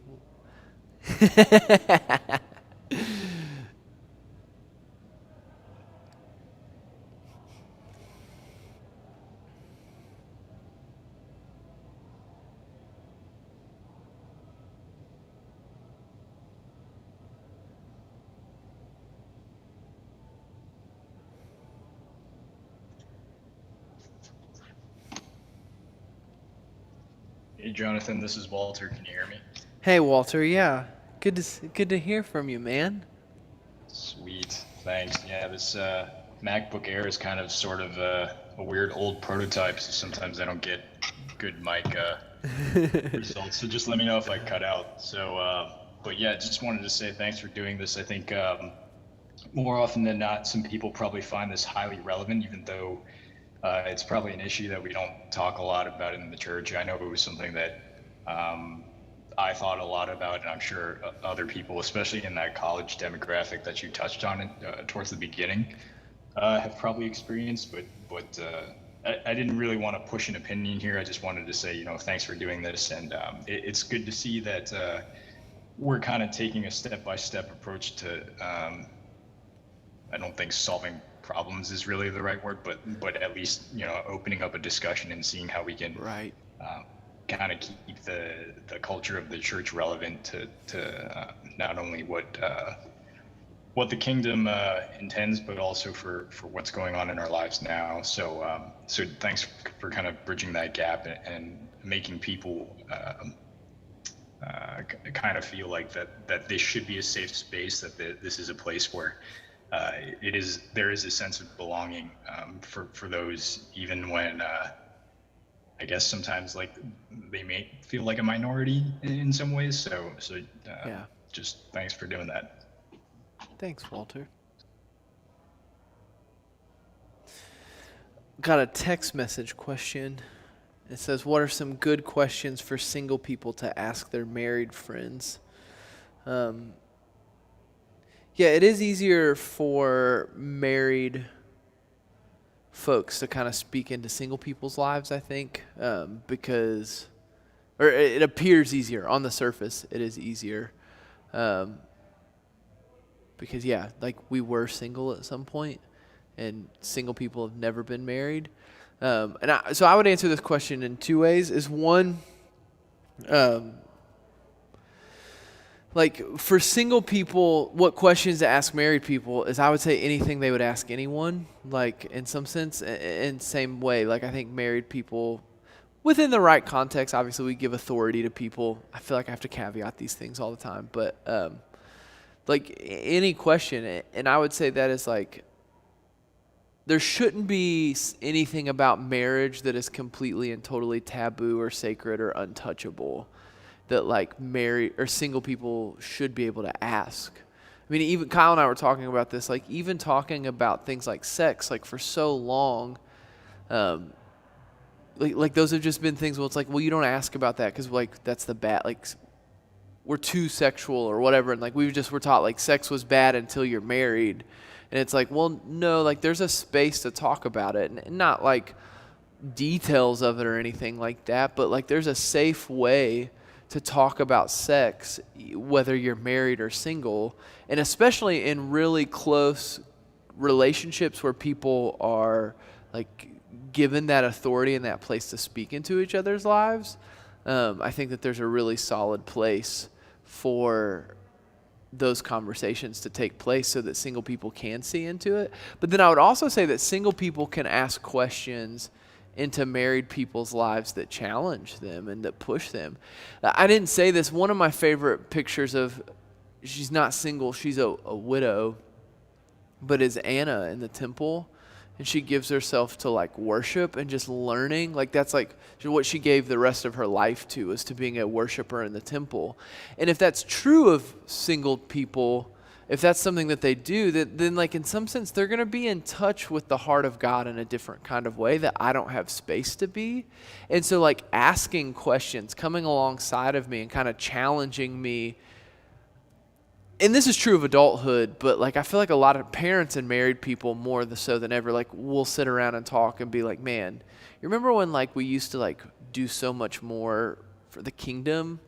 Hey Jonathan, this is Walter. Can you hear me? Hey Walter, yeah. Good to hear from you, man. Sweet, thanks. Yeah, this MacBook Air is kind of sort of a weird old prototype, so sometimes I don't get good mic results. So just let me know if I cut out. So, but yeah, just wanted to say thanks for doing this. I think more often than not, some people probably find this highly relevant, even though it's probably an issue that we don't talk a lot about in the church. I know it was something that I thought a lot about, and I'm sure other people, especially in that college demographic that you touched on towards the beginning, have probably experienced. But I didn't really want to push an opinion here. I just wanted to say, thanks for doing this, and it's good to see that we're kind of taking a step-by-step approach to. I don't think solving problems is really the right word, but at least opening up a discussion and seeing how we can Right. kind of keep the culture of the church relevant to not only what the kingdom intends, but also for what's going on in our lives now. So so thanks for kind of bridging that gap and making people kind of feel like that this should be a safe space, that this is a place where there is a sense of belonging for those, even when I guess sometimes like they may feel like a minority in some ways. So Yeah. just thanks for doing that. Thanks, Walter. Got a text message question. It says, what are some good questions for single people to ask their married friends? Yeah, it is easier for married folks to kind of speak into single people's lives, I think, because, or it appears easier on the surface. It is easier, because yeah, like we were single at some point, and single people have never been married. So I would answer this question in two ways. Is one, like for single people, what questions to ask married people is I would say anything they would ask anyone, like in some sense, in same way. Like I think married people, within the right context, obviously we give authority to people. I feel like I have to caveat these things all the time, but like any question, and I would say that is like, there shouldn't be anything about marriage that is completely and totally taboo or sacred or untouchable that like married or single people should be able to ask. I mean, even Kyle and I were talking about this, like even talking about things like sex, like for so long, like those have just been things where it's like, well, you don't ask about that because like that's the bad, like we're too sexual or whatever. And like we're taught like sex was bad until you're married. And it's like, well, no, like there's a space to talk about it, and not like details of it or anything like that, but like there's a safe way to talk about sex, whether you're married or single, and especially in really close relationships where people are like given that authority and that place to speak into each other's lives. I think that there's a really solid place for those conversations to take place so that single people can see into it. But then I would also say that single people can ask questions into married people's lives that challenge them and that push them. I didn't say this. One of my favorite pictures of, she's not single, she's a widow, but is Anna in the temple. And she gives herself to like worship and just learning. Like that's like what she gave the rest of her life to, was to being a worshiper in the temple. And if that's true of single people, if that's something that they do, then like in some sense they're going to be in touch with the heart of God in a different kind of way that I don't have space to be. And so like asking questions, coming alongside of me and kind of challenging me. And this is true of adulthood, but like I feel like a lot of parents and married people more so than ever, like we'll sit around and talk and be like, man, you remember when like we used to like do so much more for the kingdom?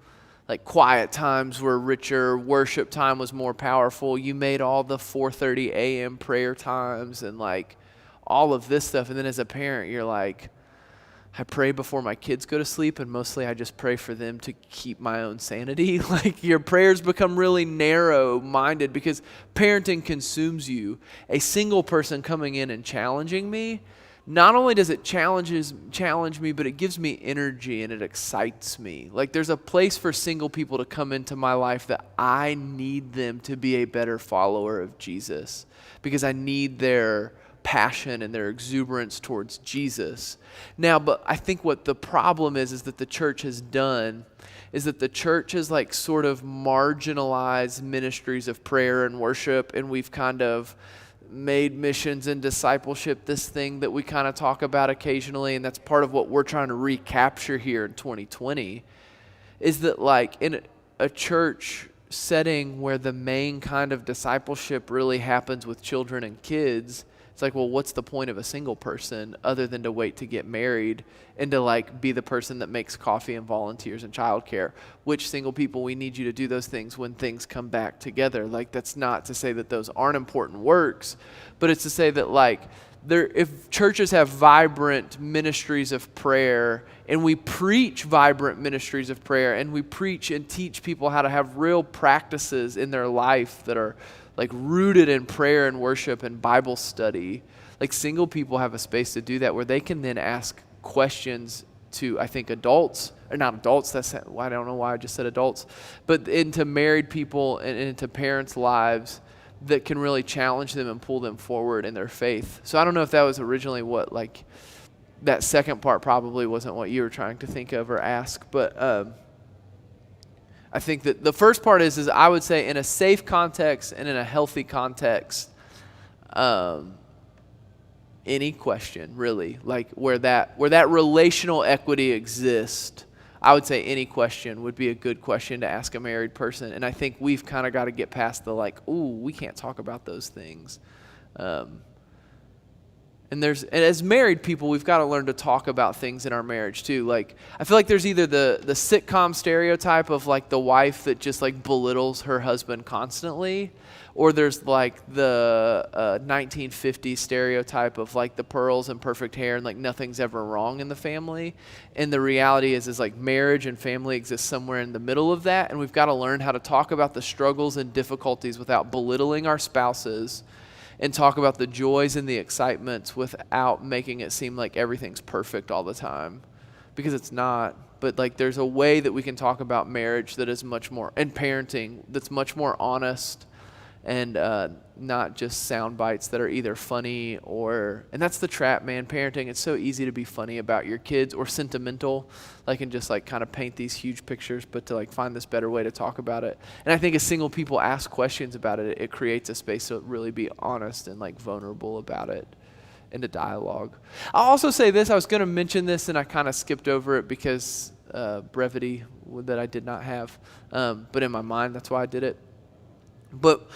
Like quiet times were richer, worship time was more powerful. You made all the 4:30 a.m. prayer times and like all of this stuff. And then as a parent, you're like, I pray before my kids go to sleep, and mostly I just pray for them to keep my own sanity. Like your prayers become really narrow-minded because parenting consumes you. A single person coming in and challenging me, not only does it challenge me, but it gives me energy and it excites me. Like there's a place for single people to come into my life that I need them to be a better follower of Jesus because I need their passion and their exuberance towards Jesus. Now, but I think what the problem is that the church has done is that the church has like sort of marginalized ministries of prayer and worship, and we've kind of made missions and discipleship this thing that we kind of talk about occasionally, and that's part of what we're trying to recapture here in 2020, is that like in a church setting where the main kind of discipleship really happens with children and kids, it's like, well, what's the point of a single person other than to wait to get married and to like be the person that makes coffee and volunteers in childcare? Which single people, we need you to do those things when things come back together. Like that's not to say that those aren't important works, but it's to say that like if churches have vibrant ministries of prayer and we preach vibrant ministries of prayer and we preach and teach people how to have real practices in their life that are like rooted in prayer and worship and Bible study, like single people have a space to do that where they can then ask questions to, I think, adults, or not adults, I don't know why I just said adults, but into married people and into parents' lives that can really challenge them and pull them forward in their faith. So I don't know if that was originally what, like, that second part probably wasn't what you were trying to think of or ask, but I think that the first part is I would say in a safe context and in a healthy context, any question really, like where that relational equity exists, I would say any question would be a good question to ask a married person. And I think we've kind of got to get past the like, ooh, we can't talk about those things. And And as married people, we've got to learn to talk about things in our marriage too. Like, I feel like there's either the sitcom stereotype of like the wife that just like belittles her husband constantly, or there's like the 1950s stereotype of like the pearls and perfect hair and like nothing's ever wrong in the family. And the reality is like marriage and family exist somewhere in the middle of that, and we've got to learn how to talk about the struggles and difficulties without belittling our spouses, and talk about the joys and the excitements without making it seem like everything's perfect all the time, because it's not. But like there's a way that we can talk about marriage that is much more, and parenting that's much more honest, and not just sound bites that are either funny and that's the trap, man. Parenting, it's so easy to be funny about your kids or sentimental, like, and just like kind of paint these huge pictures, but to like find this better way to talk about it. And I think as single people ask questions about it, it creates a space to really be honest and like vulnerable about it in a dialogue. I'll also say this, I was going to mention this and I kind of skipped over it because brevity that I did not have, but in my mind, that's why I did it. But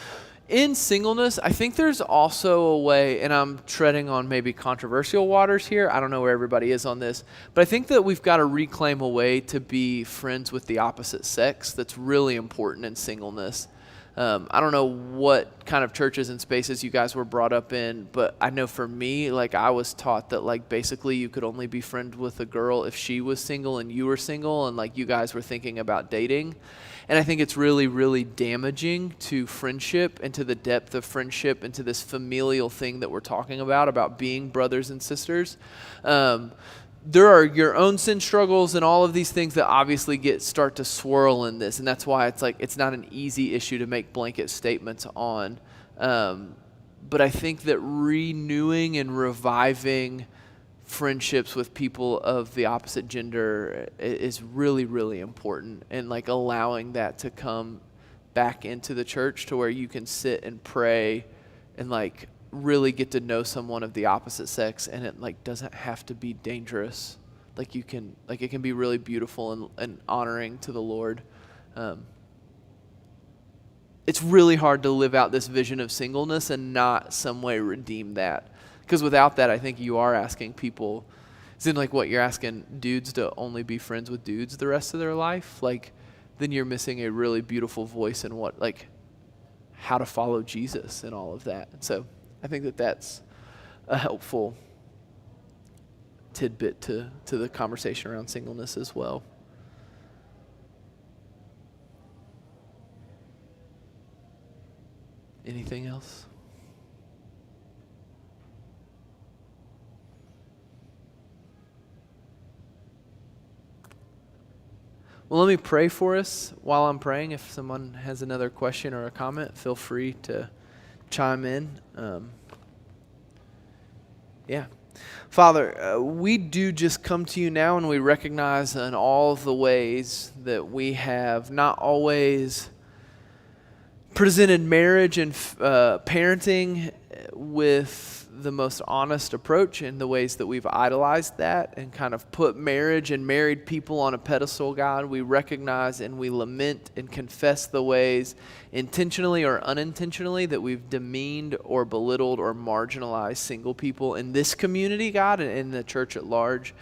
in singleness, I think there's also a way, and I'm treading on maybe controversial waters here. I don't know where everybody is on this, but I think that we've got to reclaim a way to be friends with the opposite sex that's really important in singleness. I don't know what kind of churches and spaces you guys were brought up in, but I know for me, like I was taught that like basically you could only be friends with a girl if she was single and you were single, and like you guys were thinking about dating. And I think it's really, really damaging to friendship and to the depth of friendship and to this familial thing that we're talking about being brothers and sisters. There are your own sin struggles and all of these things that obviously start to swirl in this. And that's why it's like it's not an easy issue to make blanket statements on. But I think that renewing and reviving friendships with people of the opposite gender is really, really important, and like allowing that to come back into the church to where you can sit and pray and like really get to know someone of the opposite sex, and it like doesn't have to be dangerous. Like you can, like it can be really beautiful and honoring to the Lord. It's really hard to live out this vision of singleness and not some way redeem that. Because without that, I think you are asking people, it's in like what you're asking dudes to only be friends with dudes the rest of their life. Like, then you're missing a really beautiful voice in what, like, how to follow Jesus and all of that. And so I think that that's a helpful tidbit to the conversation around singleness as well. Anything else? Well, let me pray for us while I'm praying. If someone has another question or a comment, feel free to chime in. Father, we do just come to you now, and we recognize in all of the ways that we have not always presented marriage and parenting with the most honest approach, in the ways that we've idolized that and kind of put marriage and married people on a pedestal, God. We recognize and we lament and confess the ways, intentionally or unintentionally, that we've demeaned or belittled or marginalized single people in this community, God, and in the church at large.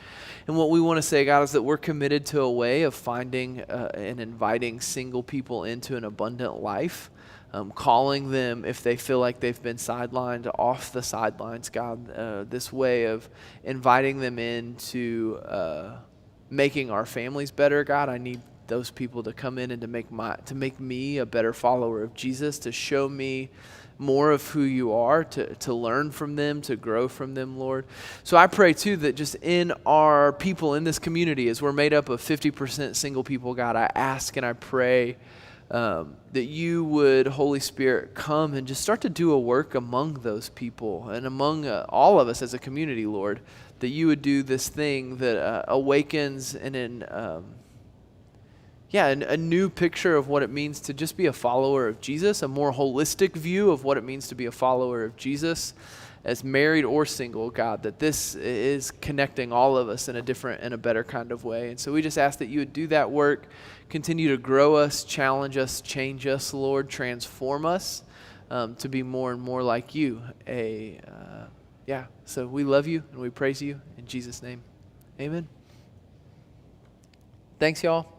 And what we want to say, God, is that we're committed to a way of finding and inviting single people into an abundant life. Calling them, if they feel like they've been sidelined, off the sidelines, God. This way of inviting them into making our families better, God. I need those people to come in and to make me a better follower of Jesus, to show me more of who you are, to learn from them, to grow from them, Lord. So I pray too that just in our people in this community, as we're made up of 50% single people, God, I ask and I pray that you would, Holy Spirit, come and just start to do a work among those people and among all of us as a community, Lord, that you would do this thing that awakens a new picture of what it means to just be a follower of Jesus, a more holistic view of what it means to be a follower of Jesus, as married or single, God, that this is connecting all of us in a different and a better kind of way. And so we just ask that you would do that work, continue to grow us, challenge us, change us, Lord, transform us to be more and more like you, a yeah, so we love you and we praise you in Jesus' name. Amen. Thanks, y'all.